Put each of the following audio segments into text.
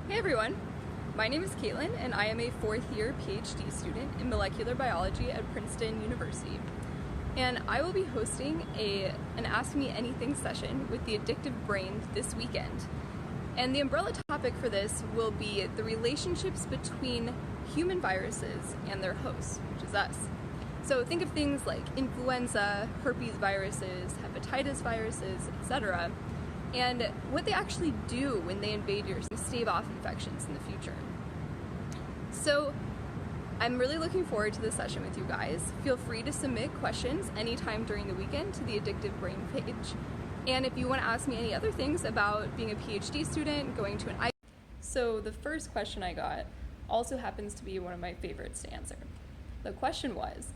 Hey everyone, my name is Katelyn and I am a fourth year PhD student in molecular biology at Princeton University. And I will be hosting an Ask Me Anything session with the Addictive Brain this weekend. And the umbrella topic for this will be the relationships between human viruses and their hosts, which is us. So think of things like influenza, herpes viruses, hepatitis viruses, etc., and what they actually do when they invade your system to stave off infections in the future. So I'm really looking forward to this session with you guys. Feel free to submit questions anytime during the weekend to the Addictive Brain page. And if you want to ask me any other things about being a PhD student, going to an I. So the first question I got also happens to be one of my favorites to answer. The question was,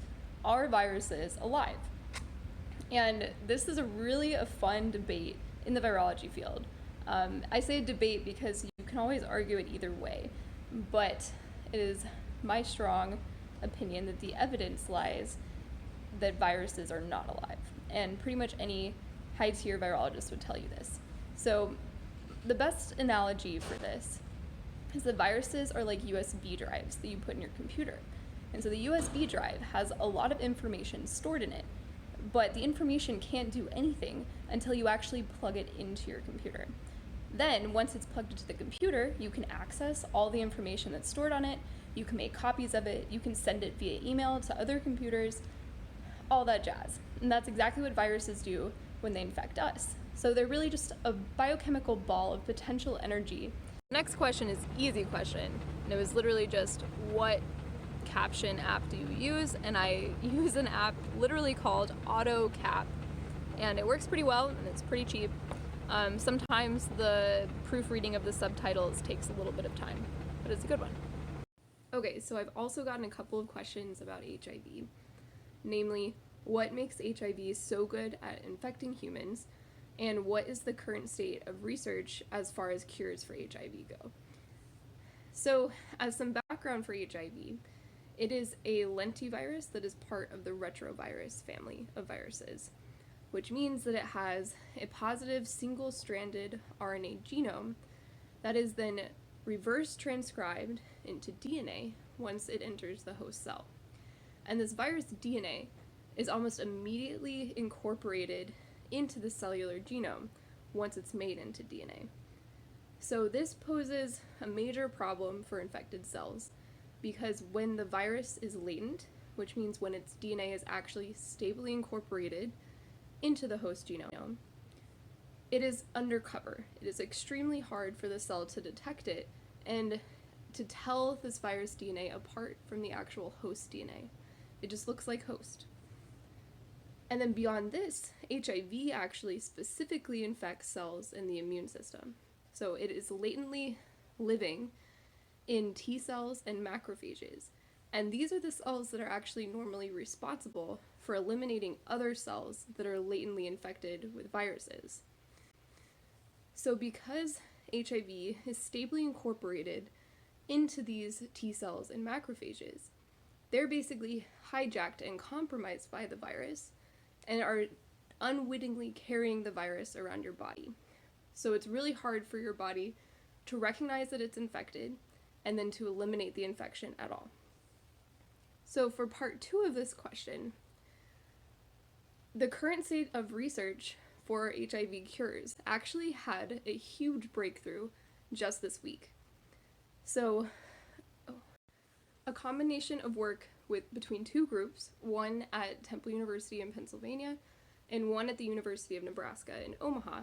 are viruses alive? And this is really a fun debate in the virology field. I say debate because you can always argue it either way, but it is my strong opinion that the evidence lies that viruses are not alive. And pretty much any high-tier virologist would tell you this. So the best analogy for this is that viruses are like USB drives that you put in your computer. And so the USB drive has a lot of information stored in it, but the information can't do anything until you actually plug it into your computer. Then, once it's plugged into the computer, you can access all the information that's stored on it, you can make copies of it, you can send it via email to other computers, all that jazz. And that's exactly what viruses do when they infect us. So they're really just a biochemical ball of potential energy. The next question is easy question, and it was literally just, what Caption app do you use? And I use an app literally called AutoCap, and it works pretty well and it's pretty cheap. Sometimes the proofreading of the subtitles takes a little bit of time, but it's a good one. Okay, so I've also gotten a couple of questions about HIV, namely, what makes HIV so good at infecting humans, and what is the current state of research as far as cures for HIV go? So, as some background for HIV, it is a lentivirus that is part of the retrovirus family of viruses, which means that it has a positive single-stranded RNA genome that is then reverse transcribed into DNA once it enters the host cell. And this virus DNA is almost immediately incorporated into the cellular genome once it's made into DNA. So this poses a major problem for infected cells, because when the virus is latent, which means when its DNA is actually stably incorporated into the host genome, it is undercover. It is extremely hard for the cell to detect it and to tell this virus DNA apart from the actual host DNA. It just looks like host. And then beyond this, HIV actually specifically infects cells in the immune system. So it is latently living in T cells and macrophages. And these are the cells that are actually normally responsible for eliminating other cells that are latently infected with viruses. So because HIV is stably incorporated into these T cells and macrophages, they're basically hijacked and compromised by the virus and are unwittingly carrying the virus around your body. So it's really hard for your body to recognize that it's infected and then to eliminate the infection at all. So for part 2 of this question, the current state of research for HIV cures actually had a huge breakthrough just this week. So a combination of work between two groups, one at Temple University in Pennsylvania and one at the University of Nebraska in Omaha,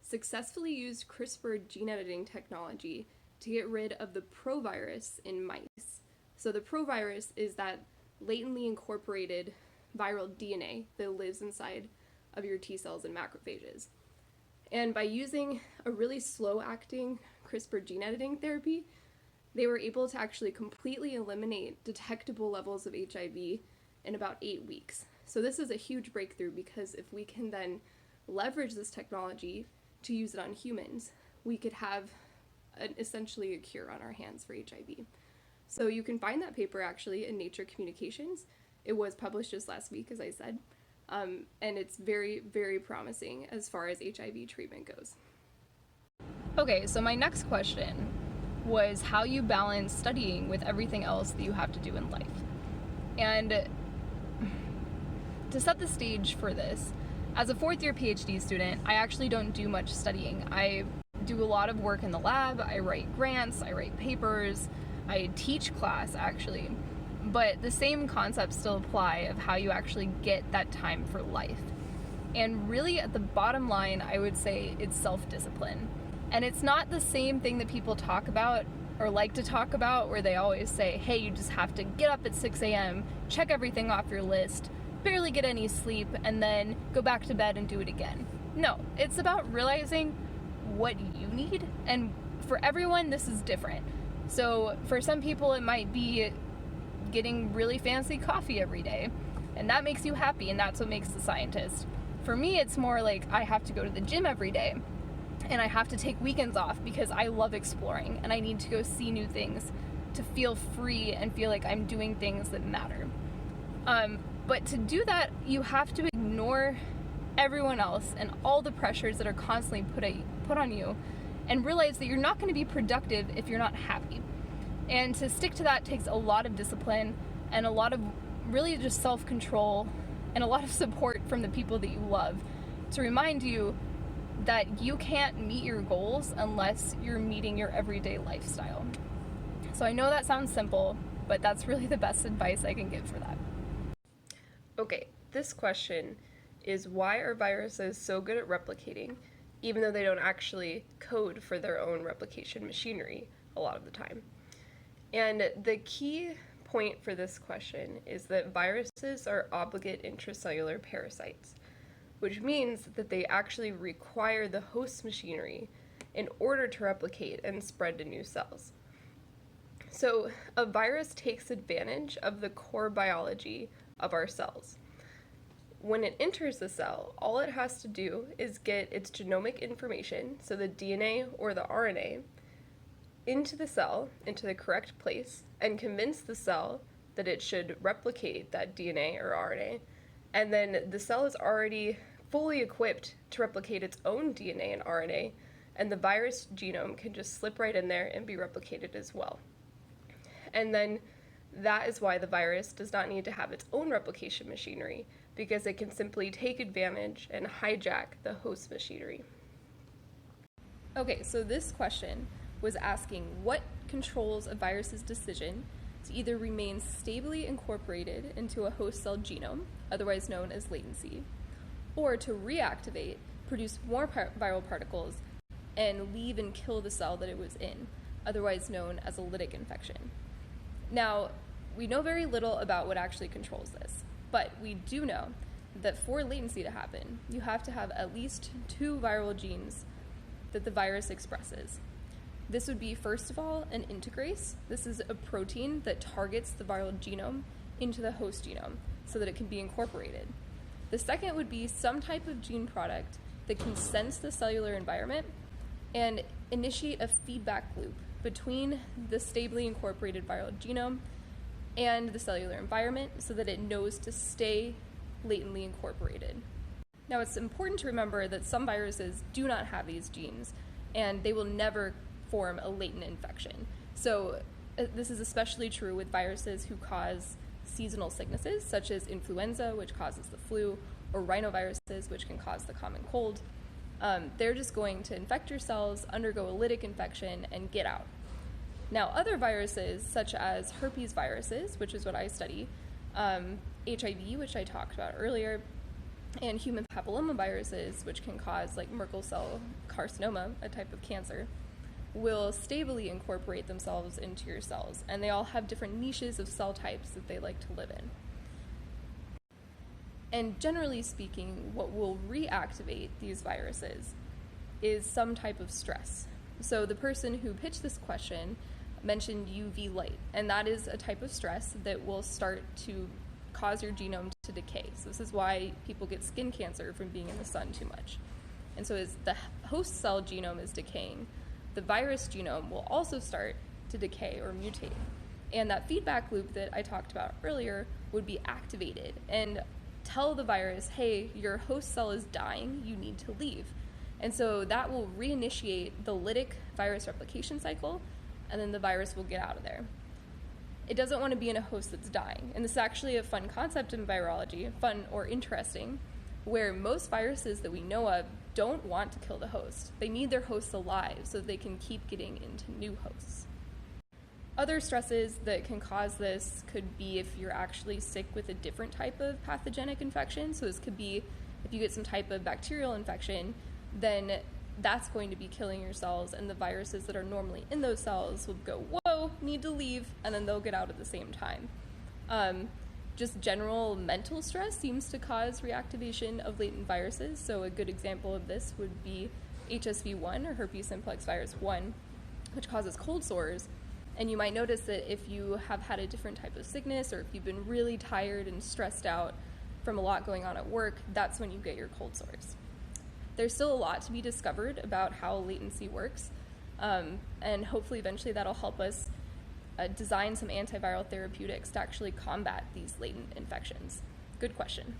successfully used CRISPR gene editing technology to get rid of the provirus in mice. So the provirus is that latently incorporated viral DNA that lives inside of your T cells and macrophages. And by using a really slow-acting CRISPR gene editing therapy, they were able to actually completely eliminate detectable levels of HIV in about 8 weeks. So this is a huge breakthrough, because if we can then leverage this technology to use it on humans, we could have essentially a cure on our hands for HIV. So you can find that paper actually in Nature Communications. It was published just last week, as I said, and it's very, very promising as far as HIV treatment goes. Okay, so my next question was how you balance studying with everything else that you have to do in life. And to set the stage for this, as a fourth-year PhD student, I actually don't do much studying. I do a lot of work in the lab, I write grants, I write papers, I teach class actually. But the same concepts still apply of how you actually get that time for life. And really at the bottom line, I would say it's self-discipline. And it's not the same thing that people talk about or like to talk about, where they always say, hey, you just have to get up at 6 a.m., check everything off your list, barely get any sleep, and then go back to bed and do it again. No, it's about realizing what you need, and for everyone, this is different. So for some people, it might be getting really fancy coffee every day, and that makes you happy, and that's what makes the scientist. For me, it's more like I have to go to the gym every day, and I have to take weekends off because I love exploring, and I need to go see new things to feel free and feel like I'm doing things that matter. But to do that, you have to ignore everyone else and all the pressures that are constantly put on you, and realize that you're not going to be productive if you're not happy. And to stick to that takes a lot of discipline and a lot of really just self-control and a lot of support from the people that you love to remind you that you can't meet your goals unless you're meeting your everyday lifestyle. So I know that sounds simple, but that's really the best advice I can give for that. Okay, this question is, why are viruses so good at replicating, even though they don't actually code for their own replication machinery a lot of the time? And the key point for this question is that viruses are obligate intracellular parasites, which means that they actually require the host machinery in order to replicate and spread to new cells. So a virus takes advantage of the core biology of our cells. When it enters the cell, all it has to do is get its genomic information, so the DNA or the RNA, into the cell, into the correct place, and convince the cell that it should replicate that DNA or RNA, and then the cell is already fully equipped to replicate its own DNA and RNA, and the virus genome can just slip right in there and be replicated as well. And then that is why the virus does not need to have its own replication machinery, because it can simply take advantage and hijack the host machinery. Okay, so this question was asking what controls a virus's decision to either remain stably incorporated into a host cell genome, otherwise known as latency, or to reactivate, produce more viral particles, and leave and kill the cell that it was in, otherwise known as a lytic infection. Now, we know very little about what actually controls this, but we do know that for latency to happen, you have to have at least 2 viral genes that the virus expresses. This would be, first of all, an integrase. This is a protein that targets the viral genome into the host genome so that it can be incorporated. The second would be some type of gene product that can sense the cellular environment and initiate a feedback loop between the stably incorporated viral genome and the cellular environment so that it knows to stay latently incorporated. Now, it's important to remember that some viruses do not have these genes, and they will never form a latent infection. So this is especially true with viruses who cause seasonal sicknesses, such as influenza, which causes the flu, or rhinoviruses, which can cause the common cold. They're just going to infect your cells, undergo a lytic infection, and get out. Now, other viruses, such as herpes viruses, which is what I study, HIV, which I talked about earlier, and human papillomaviruses, which can cause like Merkel cell carcinoma, a type of cancer, will stably incorporate themselves into your cells, and they all have different niches of cell types that they like to live in. And generally speaking, what will reactivate these viruses is some type of stress. So the person who pitched this question mentioned UV light, and that is a type of stress that will start to cause your genome to decay. So this is why people get skin cancer from being in the sun too much. And so as the host cell genome is decaying, the virus genome will also start to decay or mutate. And that feedback loop that I talked about earlier would be activated and tell the virus, hey, your host cell is dying, you need to leave. And so that will reinitiate the lytic virus replication cycle, and then the virus will get out of there. It doesn't want to be in a host that's dying. And this is actually a fun concept in virology, fun or interesting, where most viruses that we know of don't want to kill the host. They need their hosts alive so that they can keep getting into new hosts. Other stresses that can cause this could be if you're actually sick with a different type of pathogenic infection. So this could be if you get some type of bacterial infection, then that's going to be killing your cells, and the viruses that are normally in those cells will go, whoa, need to leave, and then they'll get out at the same time. Just general mental stress seems to cause reactivation of latent viruses. So a good example of this would be HSV1, or herpes simplex virus 1, which causes cold sores. And you might notice that if you have had a different type of sickness, or if you've been really tired and stressed out from a lot going on at work, that's when you get your cold sores. There's still a lot to be discovered about how latency works, and hopefully eventually that'll help us design some antiviral therapeutics to actually combat these latent infections. Good question.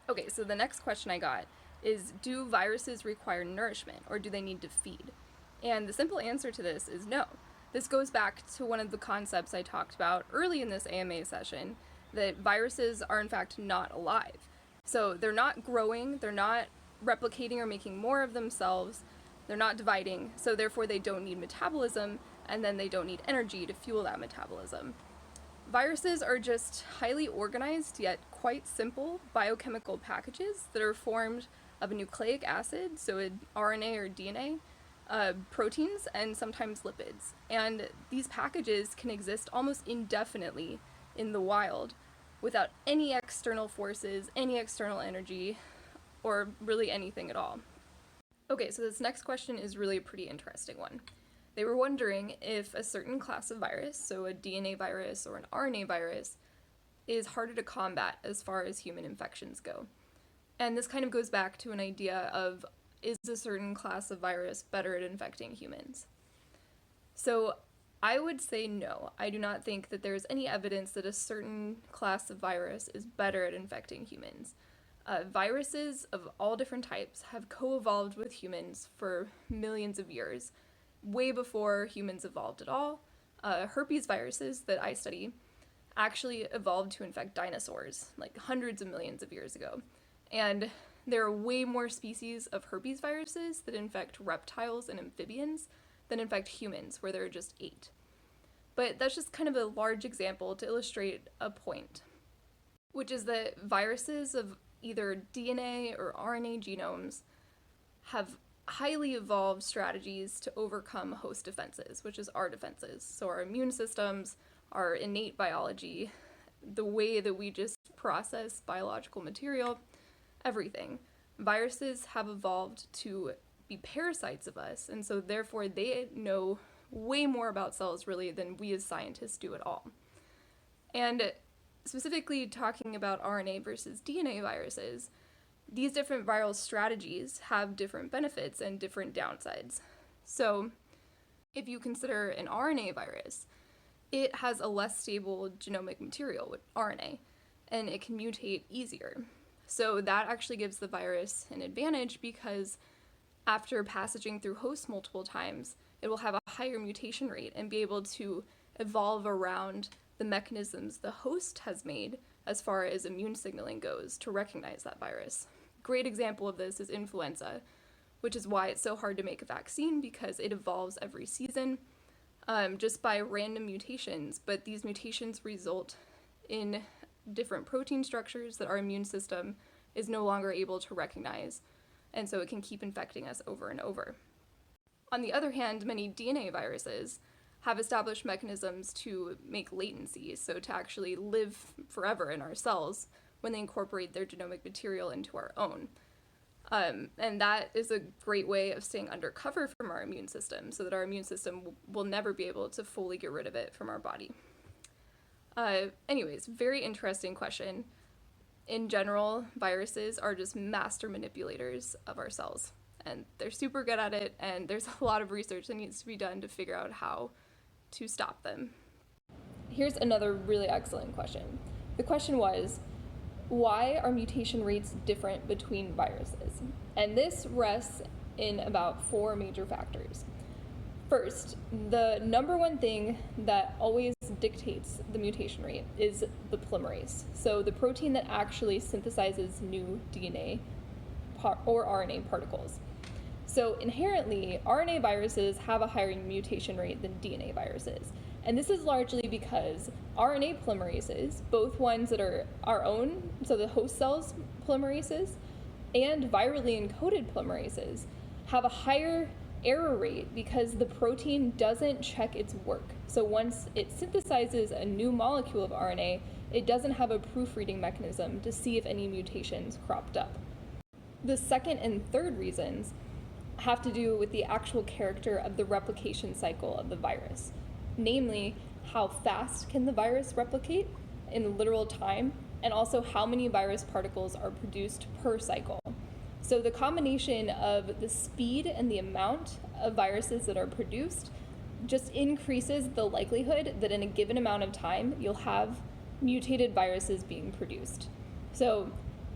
Okay, so the next question I got is, do viruses require nourishment, or do they need to feed? And the simple answer to this is no. This goes back to one of the concepts I talked about early in this AMA session, that viruses are in fact not alive. So they're not growing, they're not replicating or making more of themselves, they're not dividing, so therefore they don't need metabolism, and then they don't need energy to fuel that metabolism. Viruses are just highly organized yet quite simple biochemical packages that are formed of a nucleic acid, so an RNA or DNA, proteins, and sometimes lipids. And these packages can exist almost indefinitely in the wild without any external forces, any external energy, or really anything at all. Okay, so this next question is really a pretty interesting one. They were wondering if a certain class of virus, so a DNA virus or an RNA virus, is harder to combat as far as human infections go. And this kind of goes back to an idea of, is a certain class of virus better at infecting humans? So I would say no. I do not think that there's any evidence that a certain class of virus is better at infecting humans. Viruses of all different types have co-evolved with humans for millions of years, way before humans evolved at all. Herpes viruses that I study actually evolved to infect dinosaurs, like hundreds of millions of years ago. And there are way more species of herpes viruses that infect reptiles and amphibians than infect humans, where there are just 8. But that's just kind of a large example to illustrate a point, which is that viruses of either DNA or RNA genomes have highly evolved strategies to overcome host defenses, which is our defenses. So our immune systems, our innate biology, the way that we just process biological material, everything. Viruses have evolved to be parasites of us, and so therefore they know way more about cells really than we as scientists do at all. And specifically talking about RNA versus DNA viruses, these different viral strategies have different benefits and different downsides. So if you consider an RNA virus, it has a less stable genomic material with RNA, and it can mutate easier. So that actually gives the virus an advantage because after passaging through hosts multiple times, it will have a higher mutation rate and be able to evolve around the mechanisms the host has made as far as immune signaling goes to recognize that virus. Great example of this is influenza, which is why it's so hard to make a vaccine, because it evolves every season just by random mutations, but these mutations result in different protein structures that our immune system is no longer able to recognize, and so it can keep infecting us over and over. On the other hand, many DNA viruses have established mechanisms to make latency, so to actually live forever in our cells when they incorporate their genomic material into our own. And that is a great way of staying undercover from our immune system, so that our immune system will never be able to fully get rid of it from our body. Anyways, very interesting question. In general, viruses are just master manipulators of our cells, and they're super good at it, and there's a lot of research that needs to be done to figure out how to stop them. Here's another really excellent question. The question was, why are mutation rates different between viruses? And this rests in about 4 major factors. First, the number one thing that always dictates the mutation rate is the polymerase. So the protein that actually synthesizes new DNA or RNA particles. So inherently, RNA viruses have a higher mutation rate than DNA viruses. And this is largely because RNA polymerases, both ones that are our own, so the host cells polymerases, and virally encoded polymerases, have a higher error rate because the protein doesn't check its work. So once it synthesizes a new molecule of RNA, it doesn't have a proofreading mechanism to see if any mutations cropped up. The second and third reasons have to do with the actual character of the replication cycle of the virus. Namely, how fast can the virus replicate in literal time, and also how many virus particles are produced per cycle. So the combination of the speed and the amount of viruses that are produced just increases the likelihood that in a given amount of time you'll have mutated viruses being produced. So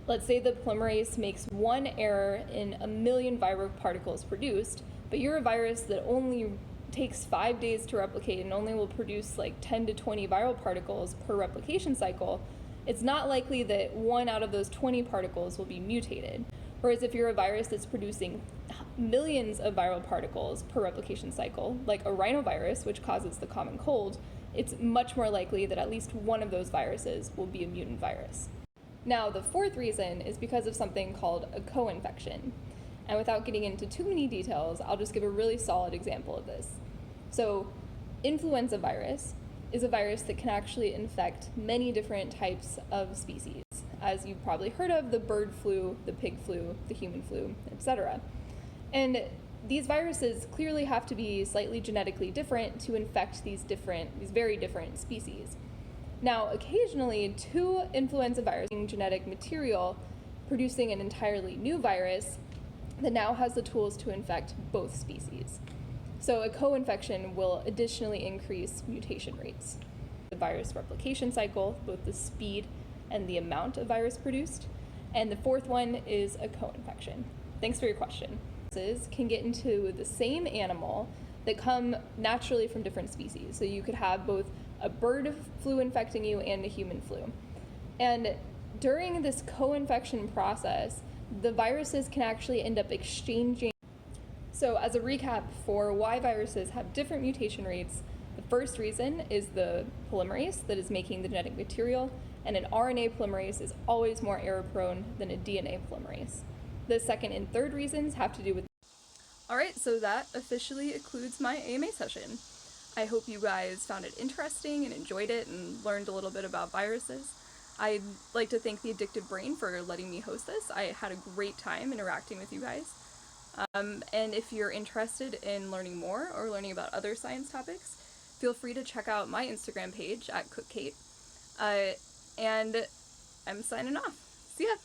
let's say the polymerase makes one error in 1 million viral particles produced, but you're a virus that only takes 5 days to replicate and only will produce like 10 to 20 viral particles per replication cycle. It's not likely that 1 out of those 20 particles will be mutated. Whereas if you're a virus that's producing millions of viral particles per replication cycle, like a rhinovirus, which causes the common cold, it's much more likely that at least one of those viruses will be a mutant virus. Now, the fourth reason is because of something called a co-infection. And without getting into too many details, I'll just give a really solid example of this. So, influenza virus is a virus that can actually infect many different types of species. As you've probably heard of, the bird flu, the pig flu, the human flu, etc. And these viruses clearly have to be slightly genetically different to infect these very different species. Now, occasionally, 2 influenza viruses genetic material producing an entirely new virus that now has the tools to infect both species. So a co-infection will additionally increase mutation rates. The virus replication cycle, both the speed and the amount of virus produced. And the fourth one is a co-infection. Thanks for your question. Can get into the same animal that come naturally from different species. So you could have both a bird flu infecting you and a human flu. And during this co-infection process, the viruses can actually end up exchanging. So as a recap for why viruses have different mutation rates, the first reason is the polymerase that is making the genetic material, and an RNA polymerase is always more error-prone than a DNA polymerase. The second and third reasons have to do with... Alright, so that officially concludes my AMA session. I hope you guys found it interesting and enjoyed it and learned a little bit about viruses. I'd like to thank the Addictive Brain for letting me host this. I had a great time interacting with you guys. And if you're interested in learning more or learning about other science topics, feel free to check out my Instagram page at CookKate. And I'm signing off. See ya!